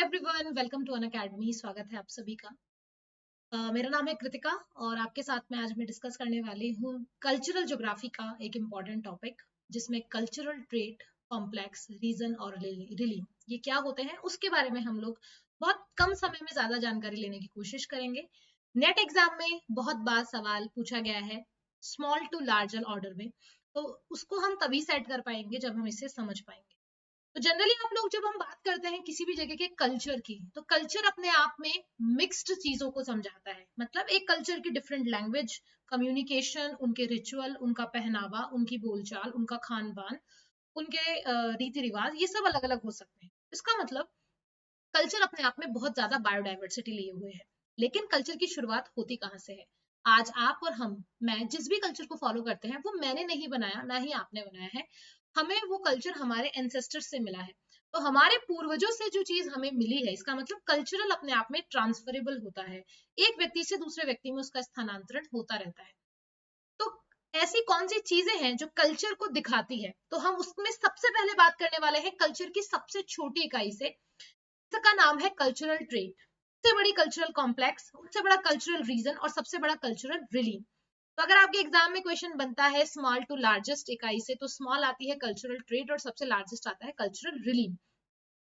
Hi everyone, welcome to Unacademy. स्वागत है आप सभी का। मेरा नाम है कृतिका और आपके साथ में आज मैं डिस्कस करने वाली हूँ कल्चरल ज्योग्राफी का एक इम्पॉर्टेंट टॉपिक, जिसमें कल्चरल ट्रेट, कॉम्प्लेक्स, रीजन और रिलीजन ये क्या होते हैं उसके बारे में हम लोग बहुत कम समय में ज्यादा जानकारी लेने की कोशिश करेंगे। नेट एग्जाम में बहुत बार सवाल पूछा गया है स्मॉल टू लार्जर ऑर्डर में, तो उसको हम तभी सेट कर पाएंगे जब हम इसे समझ पाएंगे। तो जनरली आप लोग जब हम बात करते हैं किसी भी जगह के कल्चर की, तो कल्चर अपने आप में मिक्स्ड चीजों को समझाता है। मतलब एक कल्चर की डिफरेंट लैंग्वेज, कम्युनिकेशन, उनके रिचुअल, उनका पहनावा, उनकी बोलचाल, उनका खान पान, उनके रीति रिवाज, ये सब अलग अलग हो सकते हैं। इसका मतलब कल्चर अपने आप में बहुत ज्यादा बायोडाइवर्सिटी लिए हुए है। लेकिन कल्चर की शुरुआत होती कहाँ से है? आज आप और मैं जिस भी कल्चर को फॉलो करते हैं वो मैंने नहीं बनाया, ना ही आपने बनाया है। हमें वो कल्चर हमारे एंसेस्टर से मिला है। तो हमारे पूर्वजों से जो चीज हमें मिली है, इसका मतलब कल्चरल अपने आप में ट्रांसफरेबल होता है। एक व्यक्ति से दूसरे व्यक्ति में उसका स्थानांतरण होता रहता है। तो ऐसी कौन सी चीजें हैं जो कल्चर को दिखाती है? तो हम उसमें सबसे पहले बात करने वाले हैं कल्चर की सबसे छोटी इकाई से। इसका नाम है कल्चरल ट्रेट। सबसे बड़ी कल्चरल कॉम्प्लेक्स, सबसे बड़ा कल्चरल रीजन और सबसे बड़ा कल्चरल रिलीजन। तो अगर आपके एग्जाम में क्वेश्चन बनता है स्मॉल टू लार्जेस्ट इकाई से, तो स्मॉल आती है कल्चरल ट्रेट और सबसे लार्जेस्ट आता है कल्चरल रिलीजन।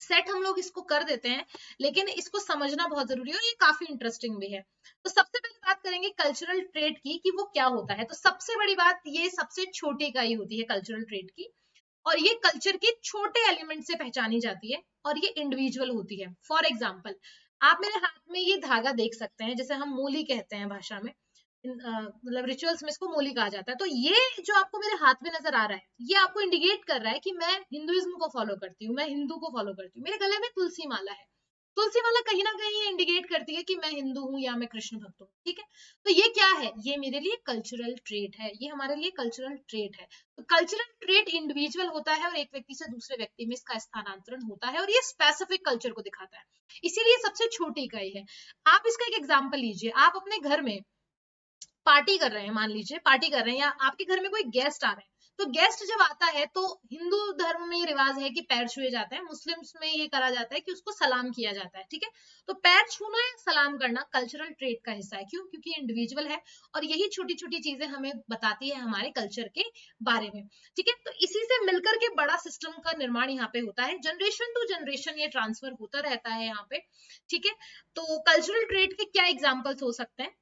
सेट हम लोग इसको कर देते हैं, लेकिन इसको समझना बहुत जरूरी है और ये काफी इंटरेस्टिंग भी है। तो सबसे पहले बात करेंगे कल्चरल ट्रेट की कि वो क्या होता है। तो सबसे बड़ी बात, ये सबसे छोटी इकाई होती है कल्चरल ट्रेट की, और ये कल्चर के छोटे एलिमेंट से पहचानी जाती है और ये इंडिविजुअल होती है। फॉर एग्जाम्पल, आप मेरे हाथ में ये धागा देख सकते हैं, जैसे हम मोली कहते हैं भाषा में, मतलब रिचुअल्स में इसको मोली कहा जाता है। तो ये जो आपको मेरे हाथ में नजर आ रहा है, ये आपको इंडिकेट कर रहा है कि मैं हिंदुइज्म को फॉलो करती हूँ, मैं हिंदू को फॉलो करती हूँ। मेरे गले में तुलसी माला है। तुलसी माला कहीं ना कहीं इंडिकेट करती है कि मैं हिंदू हूँ या मैं कृष्ण भक्त हूँ। ठीक है, तो ये क्या है? ये मेरे लिए कल्चरल ट्रेट है, ये हमारे लिए कल्चरल ट्रेट है। तो कल्चरल ट्रेट इंडिविजुअल होता है और एक व्यक्ति से दूसरे व्यक्ति में इसका स्थानांतरण होता है, और ये स्पेसिफिक कल्चर को दिखाता है, इसीलिए सबसे छोटी इकाई है। आप इसका एक एग्जाम्पल लीजिए। आप अपने घर में पार्टी कर रहे हैं, मान लीजिए पार्टी कर रहे हैं, या आपके घर में कोई गेस्ट आ रहे हैं। तो गेस्ट जब आता है तो हिंदू धर्म में ये रिवाज है कि पैर छुए जाते हैं, मुस्लिम्स में ये करा जाता है कि उसको सलाम किया जाता है। ठीक है, तो पैर छूना या सलाम करना कल्चरल ट्रेट का हिस्सा है। क्यों? क्योंकि इंडिविजुअल है और यही छोटी छोटी चीजें हमें बताती है हमारे कल्चर के बारे में। ठीक है, तो इसी से मिलकर के बड़ा सिस्टम का निर्माण यहाँ पे होता है। जनरेशन टू जनरेशन ये ट्रांसफर होता रहता है यहाँ पे। ठीक है, तो कल्चरल ट्रेट के क्या एग्जाम्पल्स हो सकते हैं?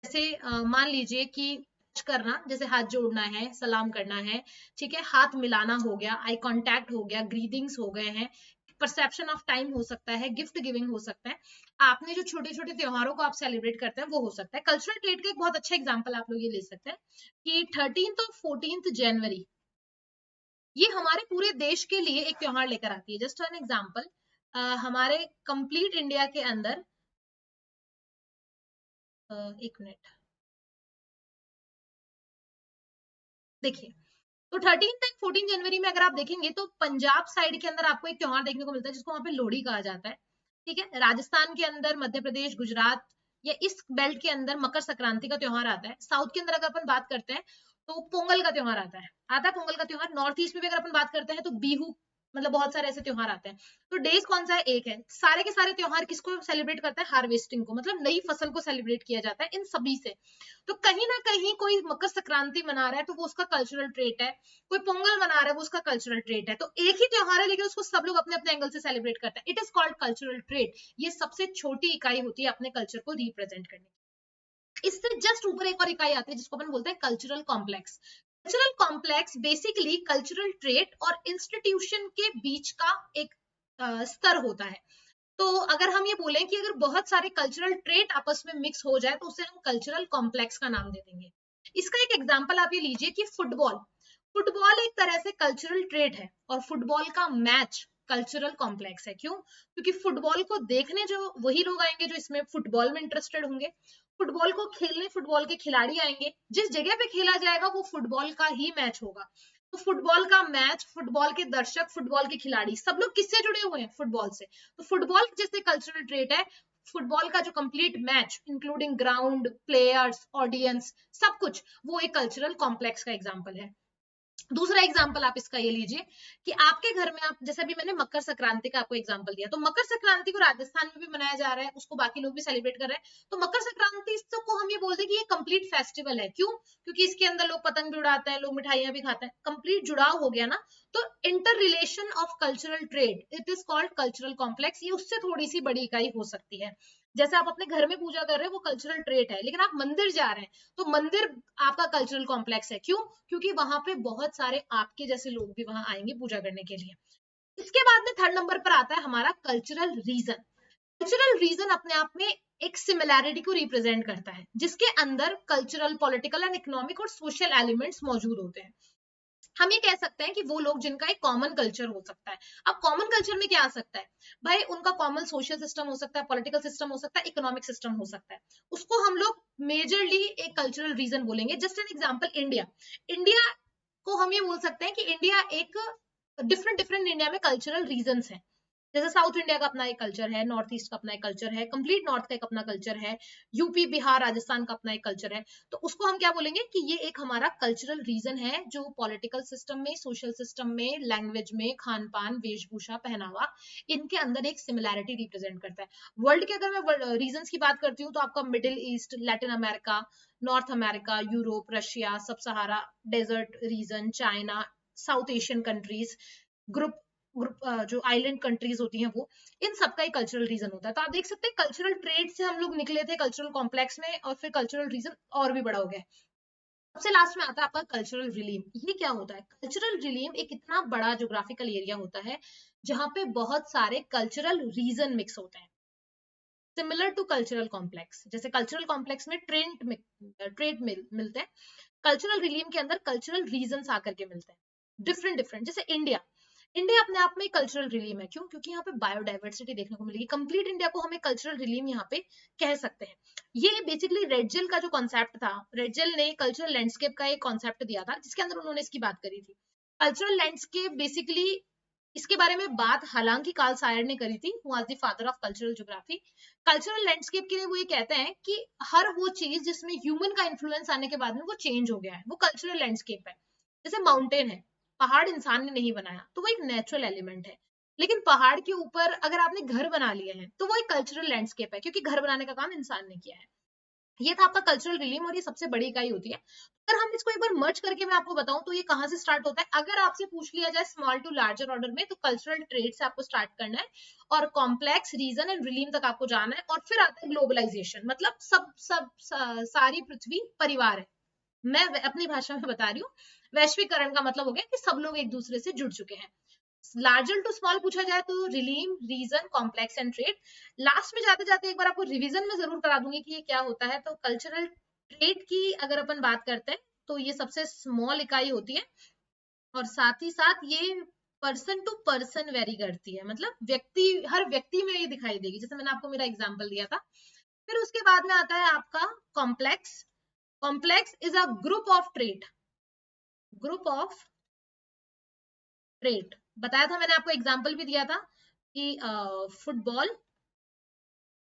जैसे मान लीजिए कि टच करना, जैसे हाथ जोड़ना है, सलाम करना है। ठीक है, हाथ मिलाना हो गया, आई कांटेक्ट हो गया, ग्रीटिंग्स हो गए हैं, परसेप्शन ऑफ टाइम हो सकता है, गिफ्ट गिविंग हो सकता है। आपने जो छोटे छोटे त्योहारों को आप सेलिब्रेट करते हैं वो हो सकता है। कल्चरल ट्रेड का एक बहुत अच्छा एग्जाम्पल आप लोग ये ले सकते हैं कि 13th और 14th जनवरी ये हमारे पूरे देश के लिए एक त्योहार लेकर आती है। जस्ट एन एग्जाम्पल, हमारे कंप्लीट इंडिया के अंदर, एक मिनट देखिए, तो 13 तक 14 जनवरी में अगर आप देखेंगे तो पंजाब साइड के अंदर आपको एक त्योहार देखने को मिलता है जिसको वहां पे लोहड़ी कहा जाता है। ठीक है, राजस्थान के अंदर, मध्य प्रदेश, गुजरात या इस बेल्ट के अंदर मकर संक्रांति का त्योहार आता है। साउथ के अंदर अगर अपन बात करते हैं तो पोंगल का त्योहार आता है पोंगल का त्योहार। नॉर्थ ईस्ट में भी अगर अपन बात करते हैं तो बिहू, मतलब बहुत सारे ऐसे त्योहार आते हैं। तो डेज कौन सा है? एक है। सारे के सारे त्योहार किसको सेलिब्रेट करता है? हार्वेस्टिंग को, मतलब नई फसल को सेलिब्रेट किया जाता है इन सभी से। तो कहीं ना कहीं कोई मकर संक्रांति मना रहा है तो वो उसका कल्चरल ट्रेट है, कोई पोंगल मना रहा है वो उसका कल्चरल ट्रेट है। तो एक ही त्योहार है लेकिन उसको सब लोग अपने अपने एंगल से सेलिब्रेट करते हैं। It is called cultural trait. ये सबसे छोटी इकाई होती है अपने कल्चर को रिप्रेजेंट करने की। इससे जस्ट ऊपर एक और इकाई आती है जिसको अपन बोलते हैं cultural complex. Cultural complex basically cultural trait और इंस्टीट्यूशन के बीच का एक स्तर होता है। तो अगर हम ये बोलें कि अगर बहुत सारे कल्चरल ट्रेट आपस में मिक्स हो जाए तो उसे हम कल्चरल कॉम्प्लेक्स का नाम दे देंगे। इसका एक एग्जांपल आप ये लीजिए कि फुटबॉल, फुटबॉल एक तरह से कल्चरल ट्रेट है और फुटबॉल का मैच कल्चरल कॉम्प्लेक्स है। क्यों? क्योंकि फुटबॉल को देखने जो वही लोग आएंगे जो इसमें फुटबॉल में इंटरेस्टेड होंगे, फुटबॉल को खेलने फुटबॉल के खिलाड़ी आएंगे, जिस जगह पे खेला जाएगा वो फुटबॉल का ही मैच होगा। तो फुटबॉल का मैच, फुटबॉल के दर्शक, फुटबॉल के खिलाड़ी, सब लोग किससे जुड़े हुए हैं? फुटबॉल से। तो फुटबॉल जैसे कल्चरल ट्रेट है, फुटबॉल का जो complete match including ground, players, audience, सब कुछ, वो एक कल्चरल कॉम्प्लेक्स का एग्जांपल है। दूसरा एग्जाम्पल आप इसका ये लीजिए कि आपके घर में आप, जैसे अभी मैंने मकर संक्रांति का आपको एग्जाम्पल दिया, तो मकर संक्रांति को राजस्थान में भी मनाया जा रहा है, उसको बाकी लोग भी सेलिब्रेट कर रहे हैं, तो मकर संक्रांति को हम ये बोलते हैं कि ये कंप्लीट फेस्टिवल है। क्यों? क्योंकि इसके अंदर लोग पतंग भी उड़ाते हैं, लोग मिठाइयां भी खाते हैं, कंप्लीट जुड़ाव हो गया ना। तो inter relation of cultural trade, it is called cultural complex. ये उससे थोड़ी सी बड़ी इकाई हो सकती है। जैसे आप अपने घर में पूजा कर रहे हैं, वो कल्चरल ट्रेड है, लेकिन आप मंदिर जा रहे हैं तो मंदिर आपका कल्चरल कॉम्प्लेक्स है। क्यों? क्योंकि वहां पे बहुत सारे आपके जैसे लोग भी वहां आएंगे पूजा करने के लिए। इसके बाद में थर्ड नंबर पर आता है हमारा कल्चरल रीजन। कल्चरल रीजन अपने आप में एक सिमिलैरिटी को रिप्रेजेंट करता है, जिसके अंदर कल्चरल, पॉलिटिकल एंड इकोनॉमिक और सोशल एलिमेंट्स मौजूद होते हैं। हम ये कह सकते हैं कि वो लोग जिनका एक कॉमन कल्चर हो सकता है। अब कॉमन कल्चर में क्या आ सकता है भाई? उनका कॉमन सोशल सिस्टम हो सकता है, पॉलिटिकल सिस्टम हो सकता है, इकोनॉमिक सिस्टम हो सकता है। उसको हम लोग मेजरली एक कल्चरल रीजन बोलेंगे। Just an example, India. India को हम ये बोल सकते हैं कि इंडिया एक डिफरेंट डिफरेंट इंडिया में कल्चरल रीजन्स हैं। जैसे साउथ इंडिया का अपना एक कल्चर है, नॉर्थ ईस्ट का अपना एक कल्चर है, कंप्लीट नॉर्थ का एक अपना कल्चर है, यूपी, बिहार, राजस्थान का अपना एक कल्चर है। तो उसको हम क्या बोलेंगे कि ये एक हमारा कल्चरल रीजन है, जो पॉलिटिकल सिस्टम में, सोशल सिस्टम में, लैंग्वेज में, खान पान, वेशभूषा, पहनावा, इनके अंदर एक सिमिलैरिटी रिप्रेजेंट करता है। वर्ल्ड के अगर मैं रीजन की बात करती हूँ तो आपका Middle East, Latin America, North America, Europe, Russia, sub Sahara desert region, China, South Asian countries, group group जो आइलैंड कंट्रीज होती हैं वो, इन सबका एक कल्चरल रीजन होता है। तो आप देख सकते हैं कल्चरल ट्रेड से हम लोग निकले थे कल्चरल कॉम्प्लेक्स में, और फिर कल्चरल रीजन और भी बड़ा हो गया। सबसे लास्ट में आता है आपका कल्चरल रिलीम। ये क्या होता है? कल्चरल रिलीम एक इतना बड़ा ज्योग्राफिकल एरिया होता है जहां पे बहुत सारे कल्चरल रीजन मिक्स होते हैं, सिमिलर टू कल्चरल कॉम्प्लेक्स। जैसे कल्चरल कॉम्प्लेक्स में ट्रेड मिलते हैं, कल्चरल रिलीम के अंदर कल्चरल रीजन आकर के मिलते हैं डिफरेंट डिफरेंट। जैसे इंडिया, इंडिया अपने आप में कल्चरल रिलीम है। क्यों? क्योंकि यहाँ पे बायोडाइवर्सिटी देखने को मिलेगी। कंप्लीट इंडिया को हमें कल्चरल रिलीम यहाँ पे कह सकते हैं। ये बेसिकली रेड जेल का जो कॉन्सेप्ट था, रेड जेल ने कल्चरल लैंडस्केप का एक कॉन्सेप्ट दिया था, जिसके अंदर उन्होंने इसकी बात करी थी। कल्चरल लैंडस्केप बेसिकली, इसके बारे में बात हालांकि कार्ल सायर ने करी थी, who was the father of cultural geography. Cultural landscape के लिए वो ये कहते हैं कि हर वो चीज जिसमें ह्यूमन का इन्फ्लुएंस आने के बाद में वो चेंज हो गया है, वो कल्चरल लैंडस्केप है। जैसे माउंटेन है, पहाड़ इंसान ने नहीं बनाया, तो वो एक नेचुरल एलिमेंट है। लेकिन पहाड़ के ऊपर अगर आपने घर बना लिए हैं तो वो एक कल्चरल लैंडस्केप है, क्योंकि घर बनाने का काम इंसान ने किया है। ये था आपका कल्चरल रिलीम, और ये सबसे बड़ी इकाई होती है। अगर हम इसको एक बार मर्ज करके मैं आपको बताऊं तो ये कहां से स्टार्ट होता है, अगर आपसे पूछ लिया जाए स्मॉल टू लार्जर ऑर्डर में, तो कल्चरल ट्रेड से आपको स्टार्ट करना है, और कॉम्प्लेक्स, रीजन एंड रिलीम तक आपको जाना है, और फिर आता है ग्लोबलाइजेशन। मतलब सारी पृथ्वी परिवार है। मैं अपनी भाषा में बता रही हूँ। वैश्वीकरण का मतलब हो गया कि सब लोग एक दूसरे से जुड़ चुके हैं। लार्जर टू स्मॉल पूछा जाए तो realm, region, complex and trade. Last में जाते जाते एक बार आपको रिवीजन में जरूर करा दूंगी कि ये क्या होता है। तो कल्चरल ट्रेड की अगर अपन बात करते हैं तो ये सबसे स्मॉल इकाई होती है, और साथ ही साथ ये पर्सन टू पर्सन वेरी करती है। मतलब व्यक्ति, हर व्यक्ति में ये दिखाई देगी, जैसे मैंने आपको मेरा एग्जाम्पल दिया था। फिर उसके बाद में आता है आपका complex. Complex is a group of trade, group of trade. बताया था मैंने आपको, एग्जाम्पल भी दिया था कि फुटबॉल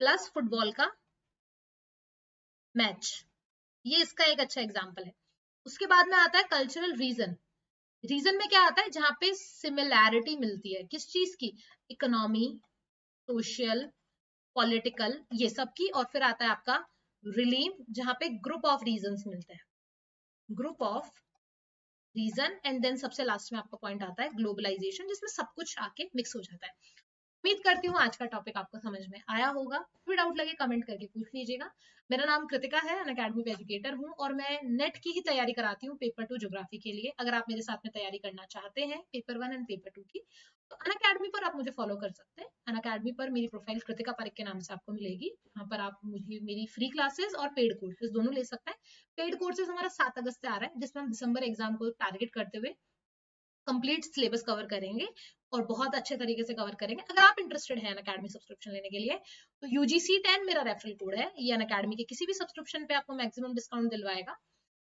प्लस फुटबॉल का मैच, ये इसका एक अच्छा एग्जाम्पल है। उसके बाद में आता है कल्चरल रीजन। रीजन में क्या आता है? जहां पे सिमिलैरिटी मिलती है, किस चीज की? इकोनॉमी, सोशल, पॉलिटिकल, ये सब की। और फिर आता है आपका रिलीम, जहां पे ग्रुप ऑफ रीजन मिलते हैं, group of region. And then सबसे लास्ट में आपका पॉइंट आता है ग्लोबलाइजेशन, जिसमें सब कुछ आके मिक्स हो जाता है। उम्मीद करती हूँ आज का टॉपिक आपको समझ में आया होगा। कोई डाउट लगे कमेंट करके पूछ लीजिएगा। मेरा नाम कृतिका है, अनअकैडमी पे एजुकेटर हूँ, और मैं नेट की ही तैयारी कराती हूँ पेपर 2 ज्योग्राफी के लिए। अगर आप मेरे साथ में तैयारी करना चाहते हैं पेपर 1 एंड पेपर 2 की, तो अनअकैडमी पर आप मुझे फॉलो कर सकते हैं। अनअकैडमी पर मेरी प्रोफाइल कृतिका पारिक के नाम से आपको मिलेगी। वहाँ पर आप मुझे मेरी फ्री क्लासेस और पेड कोर्सेज दोनों ले सकते हैं। पेड कोर्सेज हमारा 7 अगस्त से आ रहा है, जिसमें हम दिसंबर एग्जाम को टारगेट करते हुए कंप्लीट सिलेबस कवर करेंगे, और बहुत अच्छे तरीके से कवर करेंगे। अगर आप इंटरेस्टेड हैं अनअकैडमी सब्सक्रिप्शन लेने के लिए, तो UGC10 मेरा रेफरल कोड है। ये अनअकैडमी के किसी भी सब्सक्रिप्शन पे आपको मैक्सिमम डिस्काउंट दिलवाएगा।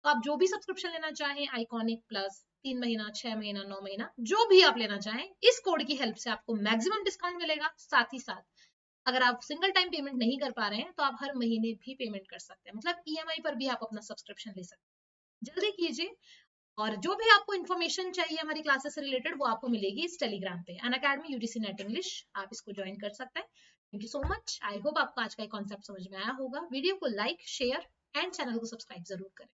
तो आप जो भी सब्सक्रिप्शन लेना चाहें, आइकॉनिक प्लस, 3 महीना, 6 महीना, 9 महीना, जो भी आप लेना चाहें, इस कोड की हेल्प से आपको मैक्सिमम डिस्काउंट मिलेगा। साथ ही साथ अगर आप सिंगल टाइम पेमेंट नहीं कर पा रहे हैं, तो आप हर महीने भी पेमेंट कर सकते हैं। मतलब EMI पर भी आप अपना सब्सक्रिप्शन ले सकते हैं। जल्दी कीजिए, और जो भी आपको इन्फॉर्मेशन चाहिए हमारी क्लासेस से रिलेटेड वो आपको मिलेगी इस टेलीग्राम पे, अनअकैडमी यूजीसी नेट इंग्लिश, आप इसको ज्वाइन कर सकते हैं। Thank you so much. I hope आपको आज का कॉन्सेप्ट समझ में आया होगा। वीडियो को लाइक, शेयर एंड चैनल को सब्सक्राइब जरूर करें।